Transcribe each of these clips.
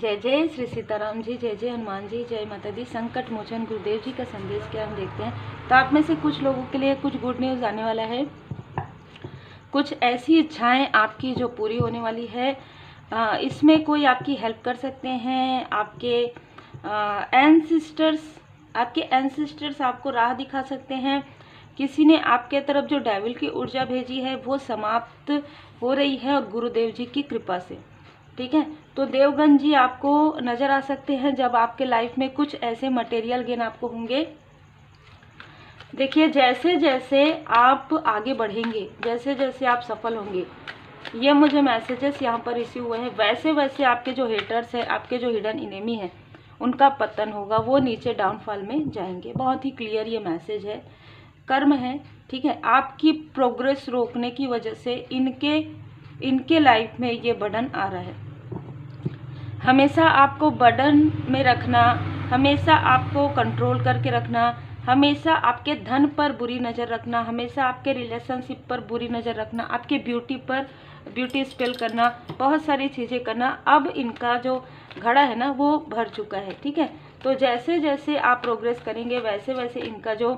जय जय श्री सीताराम जी, जय जय हनुमान जी, जय माता दी। संकट मोचन गुरुदेव जी का संदेश क्या हम देखते हैं। तो आप में से कुछ लोगों के लिए कुछ गुड न्यूज़ आने वाला है। कुछ ऐसी इच्छाएं आपकी जो पूरी होने वाली है। इसमें कोई आपकी हेल्प कर सकते हैं। आपके एंसिस्टर्स आपको राह दिखा सकते हैं। किसी ने आपके तरफ जो डेविल की ऊर्जा भेजी है वो समाप्त हो रही है और गुरुदेव जी की कृपा से। ठीक है, तो देवगन जी आपको नज़र आ सकते हैं जब आपके लाइफ में कुछ ऐसे मटेरियल गेन आपको होंगे। देखिए, जैसे जैसे आप आगे बढ़ेंगे, जैसे जैसे आप सफल होंगे, ये मुझे मैसेजेस यहाँ पर रिसीव हुए हैं, वैसे वैसे आपके जो हेटर्स हैं, आपके जो हिडन इनेमी हैं, उनका पतन होगा, वो नीचे डाउनफॉल में जाएंगे। बहुत ही क्लियर ये मैसेज है, कर्म है। ठीक है, आपकी प्रोग्रेस रोकने की वजह से इनके लाइफ में ये बर्डन आ रहा है। हमेशा आपको बर्डन में रखना, हमेशा आपको कंट्रोल करके रखना, हमेशा आपके धन पर बुरी नज़र रखना, हमेशा आपके रिलेशनशिप पर बुरी नज़र रखना, आपके ब्यूटी पर ब्यूटी स्पेल करना, बहुत सारी चीज़ें करना। अब इनका जो घड़ा है ना वो भर चुका है। ठीक है, तो जैसे जैसे आप प्रोग्रेस करेंगे वैसे वैसे इनका जो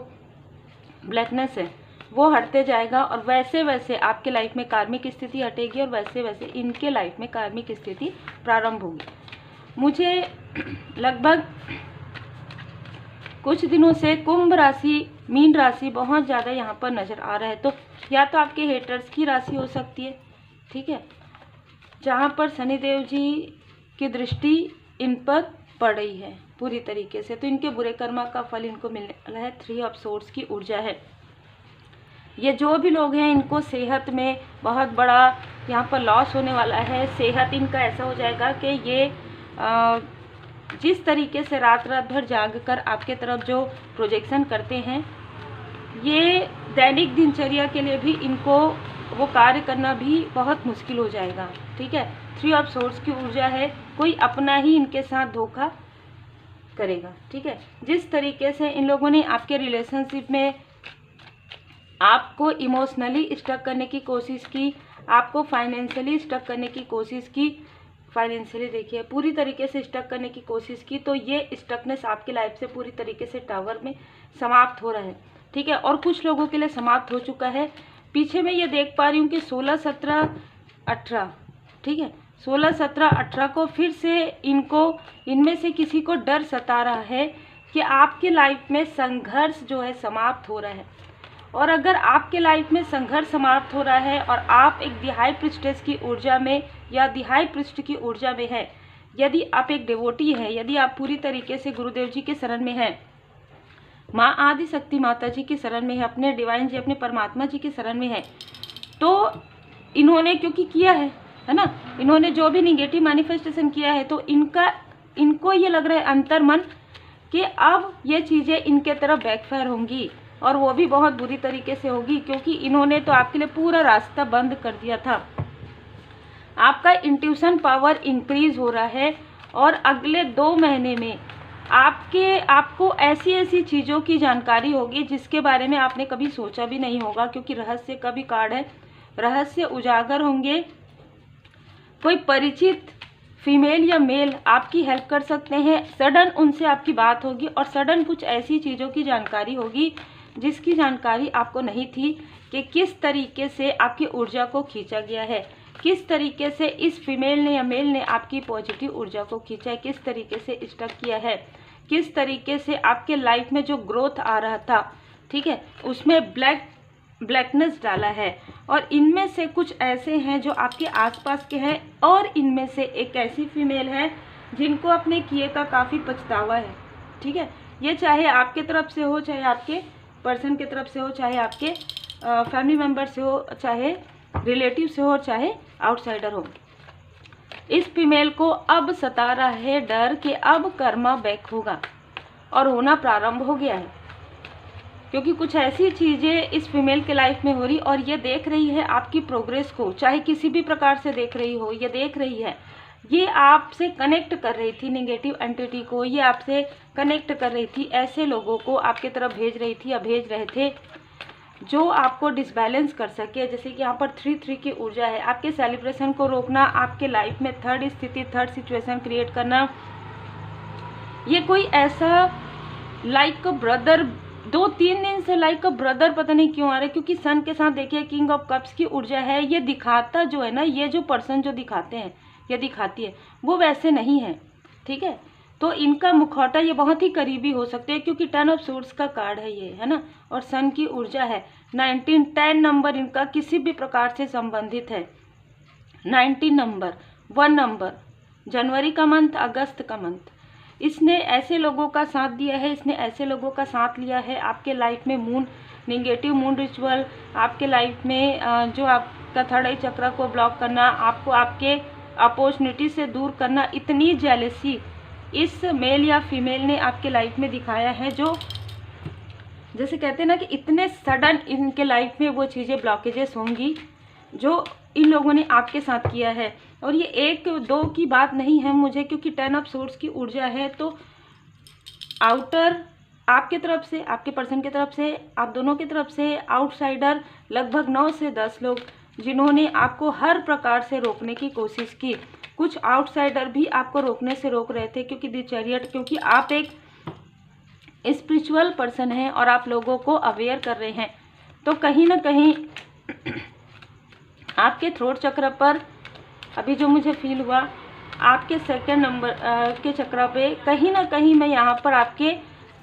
ब्लैकनेस है वो हटते जाएगा और वैसे वैसे आपके लाइफ में कार्मिक स्थिति हटेगी और वैसे वैसे इनके लाइफ में कार्मिक स्थिति प्रारंभ होगी। मुझे लगभग कुछ दिनों से कुंभ राशि, मीन राशि बहुत ज़्यादा यहाँ पर नज़र आ रहा है। तो या तो आपके हेटर्स की राशि हो सकती है, ठीक है, जहाँ पर शनिदेव जी की दृष्टि इन पर पड़ रही है पूरी तरीके से, तो इनके बुरे कर्मा का फल इनको मिलने वाला है। 3 ऑफ सोर्ड्स की ऊर्जा है। ये जो भी लोग हैं इनको सेहत में बहुत बड़ा यहाँ पर लॉस होने वाला है। सेहत इनका ऐसा हो जाएगा कि ये जिस तरीके से रात रात भर जाग कर आपके तरफ जो प्रोजेक्शन करते हैं, ये दैनिक दिनचर्या के लिए भी इनको वो कार्य करना भी बहुत मुश्किल हो जाएगा। ठीक है, 3 ऑफ सोर्ड्स की ऊर्जा है। कोई अपना ही इनके साथ धोखा करेगा। ठीक है, जिस तरीके से इन लोगों ने आपके रिलेशनशिप में आपको इमोशनली स्टक करने की कोशिश की, आपको फाइनेंशियली स्टक करने की कोशिश की, फाइनेंशियली देखिए पूरी तरीके से स्टक करने की कोशिश की, तो ये स्टकनेस आपकी लाइफ से पूरी तरीके से टावर में समाप्त हो रहा है। ठीक है, और कुछ लोगों के लिए समाप्त हो चुका है। पीछे मैं ये देख पा रही हूँ कि 16, 17, 18, ठीक है, 16, 17, 18 को फिर से इनमें से किसी को डर सता रहा है कि आपके लाइफ में संघर्ष जो है समाप्त हो रहा है। और अगर आपके लाइफ में संघर्ष समाप्त हो रहा है और आप एक दिहाई पृष्ठेस की ऊर्जा में या दिहाई पृष्ठ की ऊर्जा में है, यदि आप एक डिवोटी है, यदि आप पूरी तरीके से गुरुदेव जी के शरण में हैं, माँ आदि शक्ति माता जी की शरण में है, अपने डिवाइन जी, अपने परमात्मा जी की शरण में है, तो इन्होंने क्योंकि किया है ना, इन्होंने जो भी निगेटिव मैनिफेस्टेशन किया है, तो इनको ये लग रहा है अंतर्मन कि अब ये चीज़ें इनके तरफ बैकफायर होंगी और वो भी बहुत बुरी तरीके से होगी, क्योंकि इन्होंने तो आपके लिए पूरा रास्ता बंद कर दिया था। आपका इंट्यूशन पावर इंक्रीज हो रहा है और अगले 2 महीने में आपको ऐसी ऐसी चीज़ों की जानकारी होगी जिसके बारे में आपने कभी सोचा भी नहीं होगा, क्योंकि रहस्य का भी कार्ड है। रहस्य उजागर होंगे। कोई परिचित फीमेल या मेल आपकी हेल्प कर सकते हैं। सडन उनसे आपकी बात होगी और सडन कुछ ऐसी चीज़ों की जानकारी होगी जिसकी जानकारी आपको नहीं थी कि किस तरीके से आपकी ऊर्जा को खींचा गया है, किस तरीके से इस फीमेल ने या मेल ने आपकी पॉजिटिव ऊर्जा को खींचा है, किस तरीके से स्टक किया है, किस तरीके से आपके लाइफ में जो ग्रोथ आ रहा था, ठीक है, उसमें ब्लैकनेस डाला है। और इनमें से कुछ ऐसे हैं जो आपके आसपास के हैं और इनमें से एक ऐसी फीमेल है जिनको अपने किए का काफ़ी पछतावा है। ठीक है, ये चाहे आपके तरफ से हो, चाहे आपके पर्सन की तरफ से हो, चाहे आपके फैमिली मेम्बर से हो, चाहे रिलेटिव से हो, चाहे आउटसाइडर हो। इस फीमेल को अब सता रहा है डर कि अब कर्मा बैक होगा और होना प्रारंभ हो गया है, क्योंकि कुछ ऐसी चीज़ें इस फीमेल के लाइफ में हो रही और ये देख रही है आपकी प्रोग्रेस को, चाहे किसी भी प्रकार से देख रही हो, ये देख रही है, ये आपसे कनेक्ट कर रही थी नेगेटिव एंटिटी को, ये आपसे कनेक्ट कर रही थी, ऐसे लोगों को आपके तरफ भेज रही थी या भेज रहे थे जो आपको डिसबैलेंस कर सके। जैसे कि यहाँ पर 3 की ऊर्जा है, आपके सेलिब्रेशन को रोकना, आपके लाइफ में थर्ड स्थिति, थर्ड सिचुएशन क्रिएट करना। ये कोई ऐसा लाइक अ ब्रदर 2-3 दिन से लाइक अ ब्रदर पता नहीं क्यों आ रहा है, क्योंकि सन के साथ देखिए किंग ऑफ कप्स की ऊर्जा है। ये दिखाता जो है ना, ये जो पर्सन जो दिखाते हैं या दिखाती है वो वैसे नहीं है, ठीक है। तो इनका मुखौटा ये बहुत ही करीबी हो सकते हैं, क्योंकि 10 ऑफ सूट्स का कार्ड है ये, है ना, और सन की ऊर्जा है 19, 10 नंबर इनका किसी भी प्रकार से संबंधित है। 19 नंबर, 1 नंबर, जनवरी का मंथ, अगस्त का मंथ, इसने ऐसे लोगों का साथ दिया है, इसने ऐसे लोगों का साथ लिया है। आपके लाइफ में मून, नेगेटिव मून रिचुअल, आपके लाइफ में जो आपका थर्ड आई चक्र को ब्लॉक करना, आपको आपके अपॉर्चुनिटी से दूर करना, इतनी जेलसी इस मेल या फीमेल ने आपके लाइफ में दिखाया है, जो जैसे कहते हैं ना कि इतने सडन इनके लाइफ में वो चीज़ें ब्लॉकेजेस होंगी जो इन लोगों ने आपके साथ किया है। और ये 1-2 की बात नहीं है मुझे, क्योंकि 10 ऑफ सोर्ड्स की ऊर्जा है। तो आउटर आपके तरफ से, आपके पर्सन की तरफ से, आप दोनों की तरफ से, आउटसाइडर लगभग 9 से 10 लोग जिन्होंने आपको हर प्रकार से रोकने की कोशिश की। कुछ आउटसाइडर भी आपको रोकने से रोक रहे थे, क्योंकि द चैरियट, क्योंकि आप एक स्पिरिचुअल पर्सन हैं और आप लोगों को अवेयर कर रहे हैं। तो कहीं ना कहीं आपके थ्रोट चक्र पर अभी जो मुझे फील हुआ, आपके सेकंड नंबर के चक्र पे कहीं ना कहीं मैं यहाँ पर आपके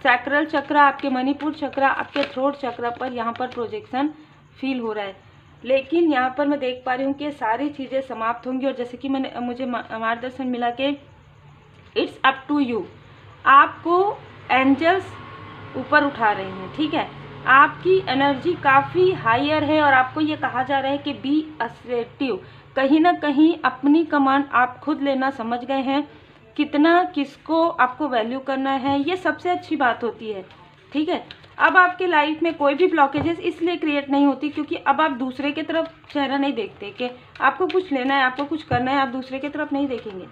सैक्रल चक्र, आपके मणिपुर चक्र, आपके थ्रोट चक्र पर यहाँ पर प्रोजेक्शन फील हो रहा है। लेकिन यहाँ पर मैं देख पा रही हूँ कि सारी चीज़ें समाप्त होंगी। और जैसे कि मुझे मार्गदर्शन मिला कि इट्स अप टू यू, आपको एंजल्स ऊपर उठा रहे हैं, ठीक है। आपकी एनर्जी काफ़ी हायर है और आपको ये कहा जा रहा है कि बी असर्टिव। कहीं ना कहीं अपनी कमांड आप खुद लेना समझ गए हैं, कितना किसको आपको वैल्यू करना है, ये सबसे अच्छी बात होती है, ठीक है। अब आपके लाइफ में कोई भी ब्लॉकेजेस इसलिए क्रिएट नहीं होती क्योंकि अब आप दूसरे की तरफ चेहरा नहीं देखते कि आपको कुछ लेना है, आपको कुछ करना है, आप दूसरे की तरफ नहीं देखेंगे।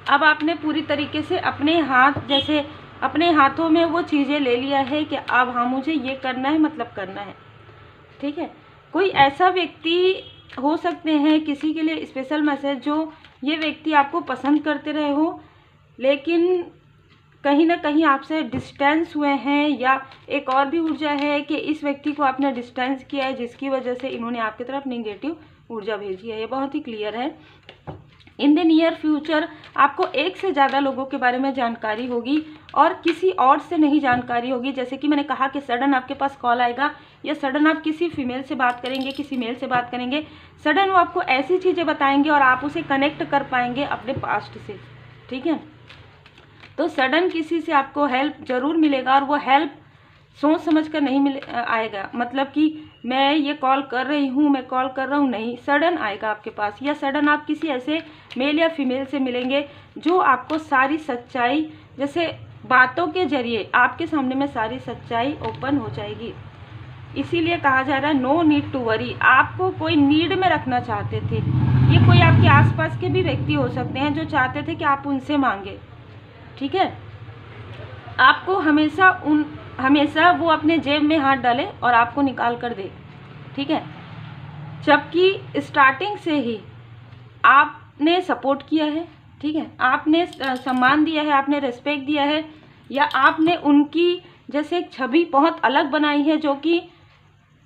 अब आपने पूरी तरीके से अपने हाथ, जैसे अपने हाथों में वो चीज़ें ले लिया है कि अब हाँ मुझे ये करना है, मतलब करना है, ठीक है। कोई ऐसा व्यक्ति हो सकते हैं, किसी के लिए स्पेशल मैसेज, जो ये व्यक्ति आपको पसंद करते रहे हो लेकिन कहीं ना कहीं आपसे डिस्टेंस हुए हैं, या एक और भी ऊर्जा है कि इस व्यक्ति को आपने डिस्टेंस किया है जिसकी वजह से इन्होंने आपकी तरफ नेगेटिव ऊर्जा भेजी है। ये बहुत ही क्लियर है। इन द नियर फ्यूचर आपको एक से ज़्यादा लोगों के बारे में जानकारी होगी और किसी और से नहीं जानकारी होगी। जैसे कि मैंने कहा कि सडन आपके पास कॉल आएगा, या सडन आप किसी फीमेल से बात करेंगे, किसी मेल से बात करेंगे, सडन वो आपको ऐसी चीज़ें बताएंगे और आप उसे कनेक्ट कर पाएंगे अपने पास्ट से, ठीक है। तो सडन किसी से आपको हेल्प ज़रूर मिलेगा, और वो हेल्प सोच समझ कर नहीं आएगा। मतलब कि मैं ये कॉल कर रही हूँ, मैं कॉल कर रहा हूँ, नहीं, सडन आएगा आपके पास। या सडन आप किसी ऐसे मेल या फीमेल से मिलेंगे जो आपको सारी सच्चाई, जैसे बातों के जरिए आपके सामने में सारी सच्चाई ओपन हो जाएगी। इसीलिए कहा जा रहा है नो नीड टू वरी। आपको कोई नीड में रखना चाहते थे, ये कोई आपके आसपास के भी व्यक्ति हो सकते हैं जो चाहते थे कि आप उनसे मांगे, ठीक है। आपको हमेशा वो अपने जेब में हाथ डाले और आपको निकाल कर दे, ठीक है। जबकि स्टार्टिंग से ही आपने सपोर्ट किया है, ठीक है, आपने सम्मान दिया है, आपने रिस्पेक्ट दिया है, या आपने उनकी जैसे एक छवि बहुत अलग बनाई है जो कि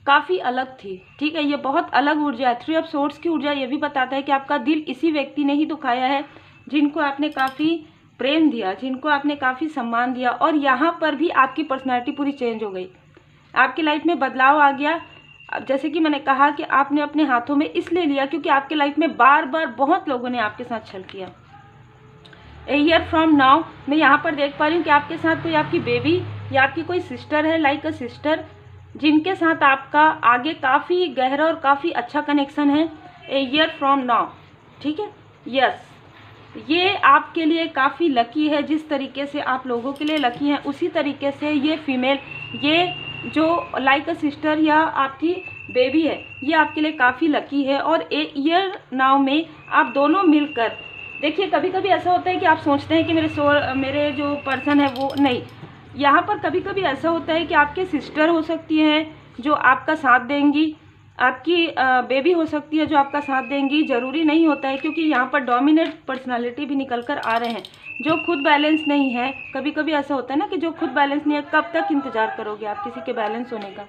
काफ़ी अलग थी, ठीक है। ये बहुत अलग ऊर्जा है। 3 ऑफ सोर्ड्स की ऊर्जा ये भी बताता है कि आपका दिल इसी व्यक्ति ने ही दुखाया है जिनको आपने काफ़ी प्रेम दिया, जिनको आपने काफ़ी सम्मान दिया। और यहाँ पर भी आपकी पर्सनैलिटी पूरी चेंज हो गई, आपकी लाइफ में बदलाव आ गया। जैसे कि मैंने कहा कि आपने अपने हाथों में इसलिए लिया क्योंकि आपके लाइफ में बार बार बहुत लोगों ने आपके साथ छल किया। ए ईयर फ्रॉम नाउ मैं यहाँ पर देख पा रही हूँ कि आपके साथ कोई आपकी बेबी या आपकी कोई सिस्टर है, लाइक अ सिस्टर, जिनके साथ आपका आगे काफ़ी गहरा और काफ़ी अच्छा कनेक्शन है। ए ईयर फ्रॉम नाउ, ठीक है। यस, ये आपके लिए काफ़ी लकी है। जिस तरीके से आप लोगों के लिए लकी हैं, उसी तरीके से ये फीमेल, ये जो लाइक अ सिस्टर या आपकी बेबी है, ये आपके लिए काफ़ी लकी है। और ए ईयर नाउ में आप दोनों मिलकर देखिए, कभी कभी ऐसा होता है कि आप सोचते हैं कि मेरे जो पर्सन है वो नहीं, यहाँ पर कभी कभी ऐसा होता है कि आपके सिस्टर हो सकती हैं जो आपका साथ देंगी, आपकी बेबी हो सकती है जो आपका साथ देंगी, ज़रूरी नहीं होता है, क्योंकि यहाँ पर डोमिनेट पर्सनालिटी भी निकल कर आ रहे हैं जो खुद बैलेंस नहीं है। कभी कभी ऐसा होता है ना कि जो खुद बैलेंस नहीं है, कब तक इंतज़ार करोगे आप किसी के बैलेंस होने का।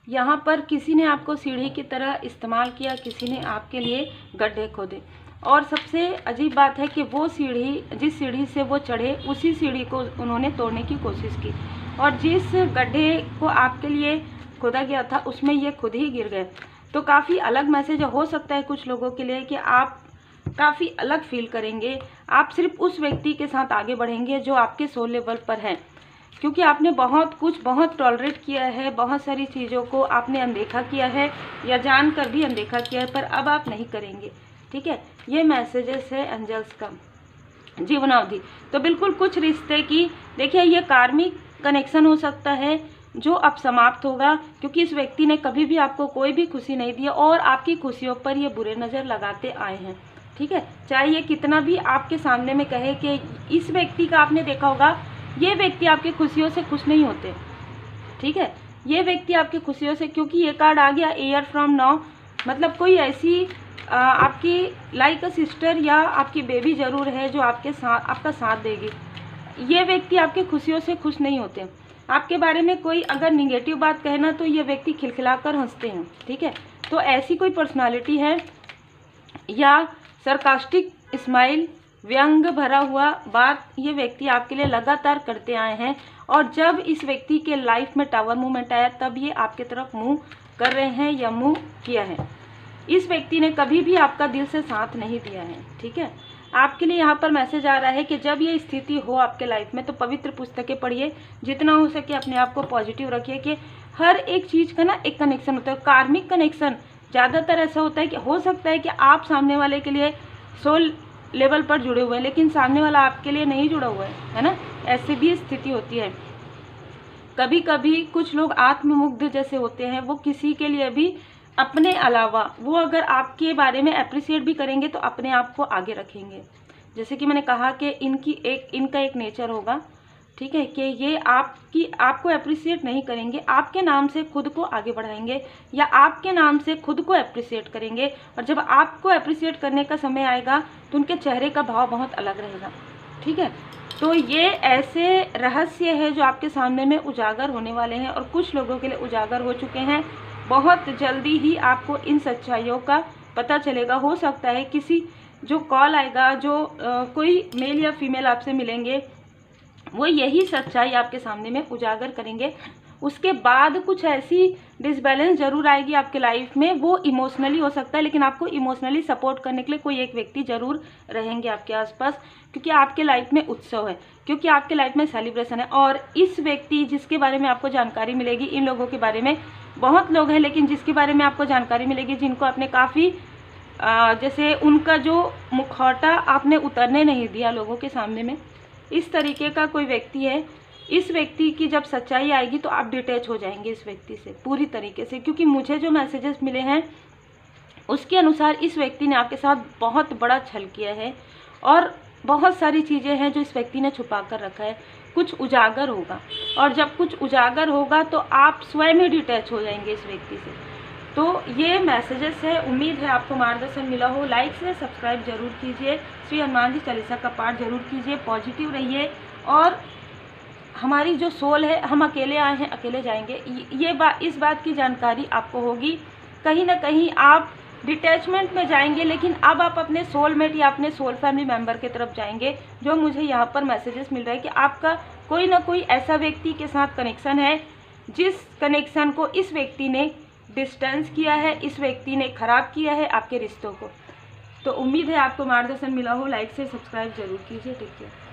यहाँ पर किसी ने आपको सीढ़ी की तरह इस्तेमाल किया, किसी ने आपके लिए गड्ढे खोदे, और सबसे अजीब बात है कि वो सीढ़ी, जिस सीढ़ी से वो चढ़े, उसी सीढ़ी को उन्होंने तोड़ने की कोशिश की, और जिस गड्ढे को आपके लिए खोदा गया था उसमें ये खुद ही गिर गए। तो काफ़ी अलग मैसेज हो सकता है कुछ लोगों के लिए कि आप काफ़ी अलग फील करेंगे। आप सिर्फ उस व्यक्ति के साथ आगे बढ़ेंगे जो आपके सोल लेवल पर है, क्योंकि आपने बहुत टॉलरेट किया है, बहुत सारी चीज़ों को आपने अनदेखा किया है या जानकर भी अनदेखा किया है, पर अब आप नहीं करेंगे। ठीक है, ये मैसेजेस है एंजल्स का जीवनावधि। तो बिल्कुल कुछ रिश्ते की देखिए, ये कार्मिक कनेक्शन हो सकता है जो अब समाप्त होगा, क्योंकि इस व्यक्ति ने कभी भी आपको कोई भी खुशी नहीं दी और आपकी खुशियों पर ये बुरे नज़र लगाते आए हैं। ठीक है, चाहे ये कितना भी आपके सामने में कहे कि इस व्यक्ति का, आपने देखा होगा ये व्यक्ति आपकी खुशियों से खुश नहीं होते। ठीक है, ये व्यक्ति आपकी खुशियों से, क्योंकि ये कार्ड आ गया ईयर फ्रॉम नाउ, मतलब कोई ऐसी आपकी लाइक अ सिस्टर या आपकी बेबी ज़रूर है जो आपके साथ, आपका साथ देगी। ये व्यक्ति आपकी खुशियों से खुश नहीं होते। आपके बारे में कोई अगर निगेटिव बात कहना तो ये व्यक्ति खिलखिलाकर हंसते हैं। ठीक है, तो ऐसी कोई पर्सनालिटी है, या सरकास्टिक स्माइल, व्यंग भरा हुआ बात ये व्यक्ति आपके लिए लगातार करते आए हैं, और जब इस व्यक्ति के लाइफ में टावर मूवमेंट आया तब ये आपके तरफ मूव कर रहे हैं या मूव किया है। इस व्यक्ति ने कभी भी आपका दिल से साथ नहीं दिया है। ठीक है, आपके लिए यहाँ पर मैसेज आ रहा है कि जब ये स्थिति हो आपके लाइफ में तो पवित्र पुस्तकें पढ़िए, जितना हो सके अपने आप को पॉजिटिव रखिए कि हर एक चीज़ का ना एक कनेक्शन होता है। कार्मिक कनेक्शन ज़्यादातर ऐसा होता है कि हो सकता है कि आप सामने वाले के लिए सोल लेवल पर जुड़े हुए हैं, लेकिन सामने वाला आपके लिए नहीं जुड़ा हुआ है ना, ऐसी भी स्थिति होती है। कभी कभी कुछ लोग आत्ममुग्ध जैसे होते हैं, वो किसी के लिए भी अपने अलावा, वो अगर आपके बारे में अप्रिशिएट भी करेंगे तो अपने आप को आगे रखेंगे। जैसे कि मैंने कहा कि इनका एक नेचर होगा, ठीक है, कि ये आपको अप्रिशिएट नहीं करेंगे, आपके नाम से खुद को आगे बढ़ाएंगे या आपके नाम से खुद को अप्रिशिएट करेंगे, और जब आपको अप्रिशिएट करने का समय आएगा तो उनके चेहरे का भाव बहुत अलग रहेगा। ठीक है, तो ये ऐसे रहस्य है जो आपके सामने में उजागर होने वाले हैं, और कुछ लोगों के लिए उजागर हो चुके हैं। बहुत जल्दी ही आपको इन सच्चाइयों का पता चलेगा। हो सकता है किसी जो कॉल आएगा, जो कोई मेल या फीमेल आपसे मिलेंगे, वो यही सच्चाई आपके सामने में उजागर करेंगे। उसके बाद कुछ ऐसी डिसबैलेंस जरूर आएगी आपके लाइफ में, वो इमोशनली हो सकता है, लेकिन आपको इमोशनली सपोर्ट करने के लिए कोई एक व्यक्ति जरूर रहेंगे आपके आसपास, क्योंकि आपके लाइफ में उत्सव है, क्योंकि आपके लाइफ में सेलिब्रेशन है। और इस व्यक्ति जिसके बारे में आपको जानकारी मिलेगी, इन लोगों के बारे में बहुत लोग हैं, लेकिन जिसके बारे में आपको जानकारी मिलेगी, जिनको आपने काफ़ी जैसे उनका जो मुखौटा आपने उतरने नहीं दिया लोगों के सामने में, इस तरीके का कोई व्यक्ति है। इस व्यक्ति की जब सच्चाई आएगी तो आप डिटैच हो जाएंगे इस व्यक्ति से पूरी तरीके से, क्योंकि मुझे जो मैसेजेस मिले हैं उसके अनुसार इस व्यक्ति ने आपके साथ बहुत बड़ा छल किया है, और बहुत सारी चीज़ें हैं जो इस व्यक्ति ने छुपा कर रखा है। कुछ उजागर होगा, और जब कुछ उजागर होगा तो आप स्वयं ही डिटैच हो जाएंगे इस व्यक्ति से। तो ये मैसेजेस है, उम्मीद है आपको मार्गदर्शन मिला हो। लाइक से सब्सक्राइब जरूर कीजिए, श्री हनुमान जी चालीसा का पाठ जरूर कीजिए, पॉजिटिव रहिए, और हमारी जो सोल है, हम अकेले आए हैं अकेले जाएंगे, इस बात की जानकारी आपको होगी। कहीं ना कहीं आप डिटैचमेंट में जाएंगे, लेकिन अब आप अपने सोलमेट या अपने सोल फैमिली मेंबर की तरफ जाएंगे। जो मुझे यहाँ पर मैसेजेस मिल रहा है कि आपका कोई ना कोई ऐसा व्यक्ति के साथ कनेक्शन है, जिस कनेक्शन को इस व्यक्ति ने डिस्टेंस किया है, इस व्यक्ति ने खराब किया है आपके रिश्तों को। तो उम्मीद है आपको मार्गदर्शन मिला हो। लाइक से सब्सक्राइब जरूर कीजिए। Take care.